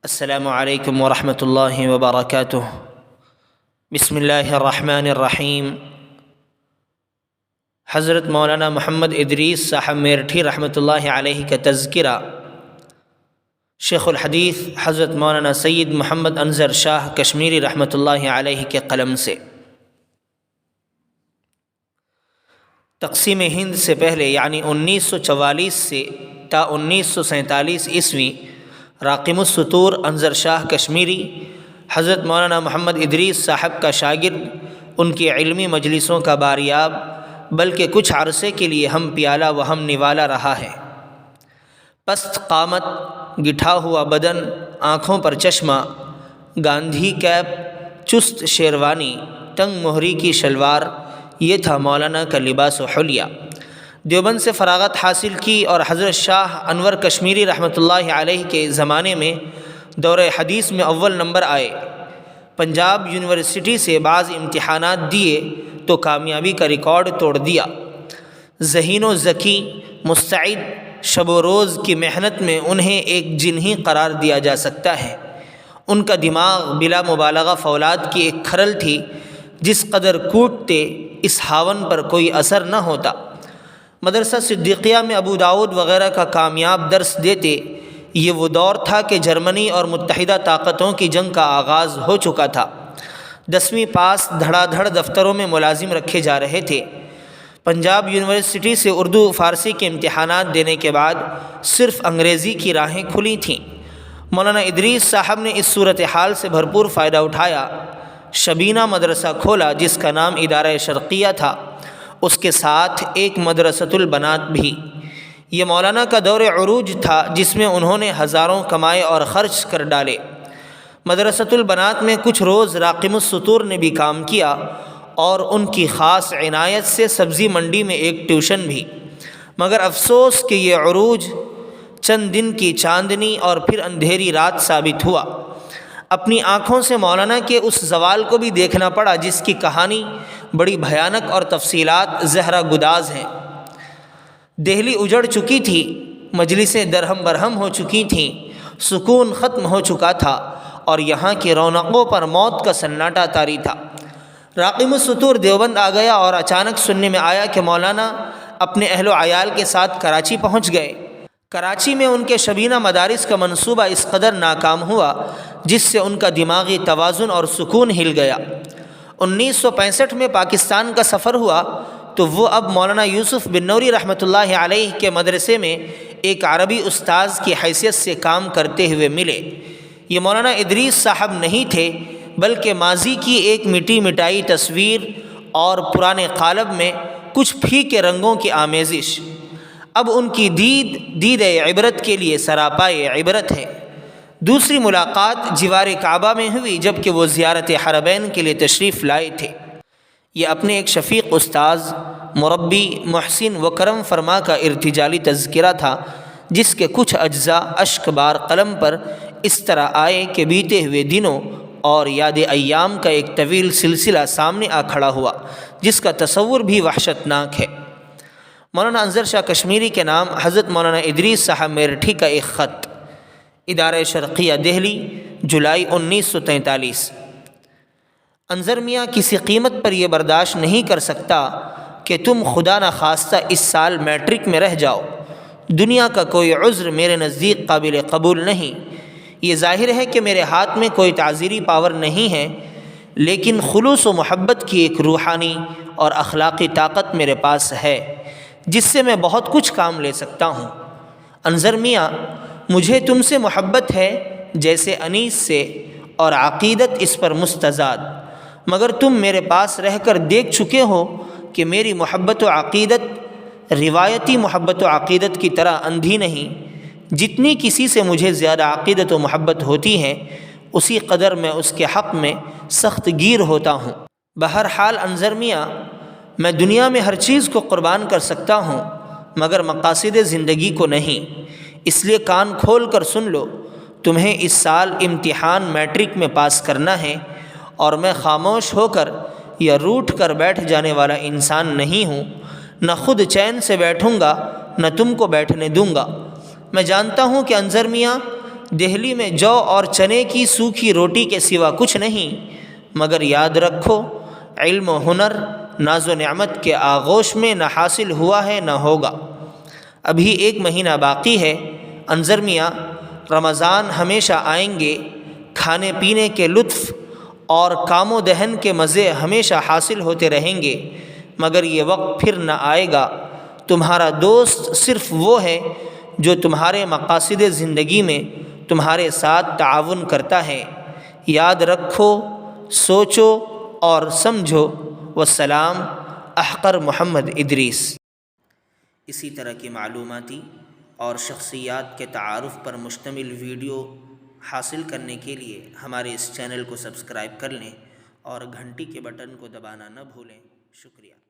السلام علیکم ورحمۃ اللہ وبرکاتہ۔ بسم اللہ الرحمن الرحیم۔ حضرت مولانا محمد ادریس صاحب میرٹھی رحمۃ اللہ علیہ کا تذکرہ شیخ الحدیث حضرت مولانا سید محمد انظر شاہ کشمیری رحمۃ اللہ علیہ کے قلم سے۔ تقسیم ہند سے پہلے یعنی 1944 سے تا 1947 عیسوی راقم السطور انظر شاہ کشمیری حضرت مولانا محمد ادریس صاحب کا شاگرد، ان کی علمی مجلسوں کا باریاب، بلکہ کچھ عرصے کے لیے ہم پیالہ و ہم نوالا رہا ہے۔ پست قامت، گٹھا ہوا بدن، آنکھوں پر چشمہ، گاندھی کیپ، چست شیروانی، تنگ مہری کی شلوار، یہ تھا مولانا کا لباس و حلیہ۔ دیوبند سے فراغت حاصل کی اور حضرت شاہ انور کشمیری رحمۃ اللہ علیہ کے زمانے میں دور حدیث میں اول نمبر آئے۔ پنجاب یونیورسٹی سے بعض امتحانات دیے تو کامیابی کا ریکارڈ توڑ دیا۔ ذہین و ذکی، مستعد، شب و روز کی محنت میں انہیں ایک جن ہی قرار دیا جا سکتا ہے۔ ان کا دماغ بلا مبالغہ فولاد کی ایک کھرل تھی، جس قدر کوٹتے اس ہاون پر کوئی اثر نہ ہوتا۔ مدرسہ صدیقیہ میں ابو داؤد وغیرہ کا کامیاب درس دیتے۔ یہ وہ دور تھا کہ جرمنی اور متحدہ طاقتوں کی جنگ کا آغاز ہو چکا تھا۔ 10ویں پاس دھڑا دھڑ دفتروں میں ملازم رکھے جا رہے تھے۔ پنجاب یونیورسٹی سے اردو فارسی کے امتحانات دینے کے بعد صرف انگریزی کی راہیں کھلی تھیں۔ مولانا ادریس صاحب نے اس صورتحال سے بھرپور فائدہ اٹھایا۔ شبینہ مدرسہ کھولا جس کا نام ادارہ شرقیہ تھا، اس کے ساتھ ایک مدرسۃ البنات بھی۔ یہ مولانا کا دور عروج تھا جس میں انہوں نے ہزاروں کمائے اور خرچ کر ڈالے۔ مدرسۃ البنات میں کچھ روز راقم السطور نے بھی کام کیا اور ان کی خاص عنایت سے سبزی منڈی میں ایک ٹیوشن بھی، مگر افسوس کہ یہ عروج چند دن کی چاندنی اور پھر اندھیری رات ثابت ہوا۔ اپنی آنکھوں سے مولانا کے اس زوال کو بھی دیکھنا پڑا جس کی کہانی بڑی بھیانک اور تفصیلات زہرہ گداز ہیں۔ دہلی اجڑ چکی تھی، مجلسیں درہم برہم ہو چکی تھیں، سکون ختم ہو چکا تھا اور یہاں کی رونقوں پر موت کا سناٹا طاری تھا۔ راقم السطور دیوبند آ گیا اور اچانک سننے میں آیا کہ مولانا اپنے اہل و عیال کے ساتھ کراچی پہنچ گئے۔ کراچی میں ان کے شبینہ مدارس کا منصوبہ اس قدر ناکام ہوا جس سے ان کا دماغی توازن اور سکون ہل گیا۔ 1965 میں پاکستان کا سفر ہوا تو وہ اب مولانا یوسف بن نوری رحمۃ اللہ علیہ کے مدرسے میں ایک عربی استاذ کی حیثیت سے کام کرتے ہوئے ملے۔ یہ مولانا ادریس صاحب نہیں تھے بلکہ ماضی کی ایک مٹی مٹائی تصویر اور پرانے قالب میں کچھ پھیکے رنگوں کی آمیزش۔ اب ان کی دید عبرت کے لیے سراپائے عبرت ہے۔ دوسری ملاقات جوار کعبہ میں ہوئی جب کہ وہ زیارت حرمین کے لیے تشریف لائے تھے۔ یہ اپنے ایک شفیق استاذ، مربی، محسن و کرم فرما کا ارتجالی تذکرہ تھا جس کے کچھ اجزاء اشک بار قلم پر اس طرح آئے کہ بیتے ہوئے دنوں اور یاد ایام کا ایک طویل سلسلہ سامنے آ کھڑا ہوا جس کا تصور بھی وحشتناک ہے۔ مولانا انظر شاہ کشمیری کے نام حضرت مولانا ادریس صاحب میرٹھی کا ایک خط، ادارہ شرقیہ دہلی، جولائی 1943۔ انظر میاں کسی قیمت پر یہ برداشت نہیں کر سکتا کہ تم خدا نخواستہ اس سال میٹرک میں رہ جاؤ۔ دنیا کا کوئی عذر میرے نزدیک قابل قبول نہیں۔ یہ ظاہر ہے کہ میرے ہاتھ میں کوئی تعزیری پاور نہیں ہے، لیکن خلوص و محبت کی ایک روحانی اور اخلاقی طاقت میرے پاس ہے جس سے میں بہت کچھ کام لے سکتا ہوں۔ انظر میاں، مجھے تم سے محبت ہے جیسے انیس سے، اور عقیدت اس پر مستزاد، مگر تم میرے پاس رہ کر دیکھ چکے ہو کہ میری محبت و عقیدت روایتی محبت و عقیدت کی طرح اندھی نہیں۔ جتنی کسی سے مجھے زیادہ عقیدت و محبت ہوتی ہے اسی قدر میں اس کے حق میں سخت گیر ہوتا ہوں۔ بہرحال انظر میاں، میں دنیا میں ہر چیز کو قربان کر سکتا ہوں مگر مقاصد زندگی کو نہیں، اس لیے کان کھول کر سن لو۔ تمہیں اس سال امتحان میٹرک میں پاس کرنا ہے اور میں خاموش ہو کر یا روٹھ کر بیٹھ جانے والا انسان نہیں ہوں۔ نہ خود چین سے بیٹھوں گا نہ تم کو بیٹھنے دوں گا۔ میں جانتا ہوں کہ انظر میاں دہلی میں جو اور چنے کی سوکھی روٹی کے سوا کچھ نہیں، مگر یاد رکھو علم و ہنر ناز و نعمت کے آغوش میں نہ حاصل ہوا ہے نہ ہوگا۔ ابھی 1 مہینہ باقی ہے، انظر میاں رمضان ہمیشہ آئیں گے، کھانے پینے کے لطف اور کام و دہن کے مزے ہمیشہ حاصل ہوتے رہیں گے، مگر یہ وقت پھر نہ آئے گا۔ تمہارا دوست صرف وہ ہے جو تمہارے مقاصد زندگی میں تمہارے ساتھ تعاون کرتا ہے۔ یاد رکھو، سوچو اور سمجھو۔ والسلام، احقر محمد ادریس۔ اسی طرح کی معلوماتی اور شخصیات کے تعارف پر مشتمل ویڈیو حاصل کرنے کے لیے ہمارے اس چینل کو سبسکرائب کر لیں اور گھنٹی کے بٹن کو دبانا نہ بھولیں۔ شکریہ۔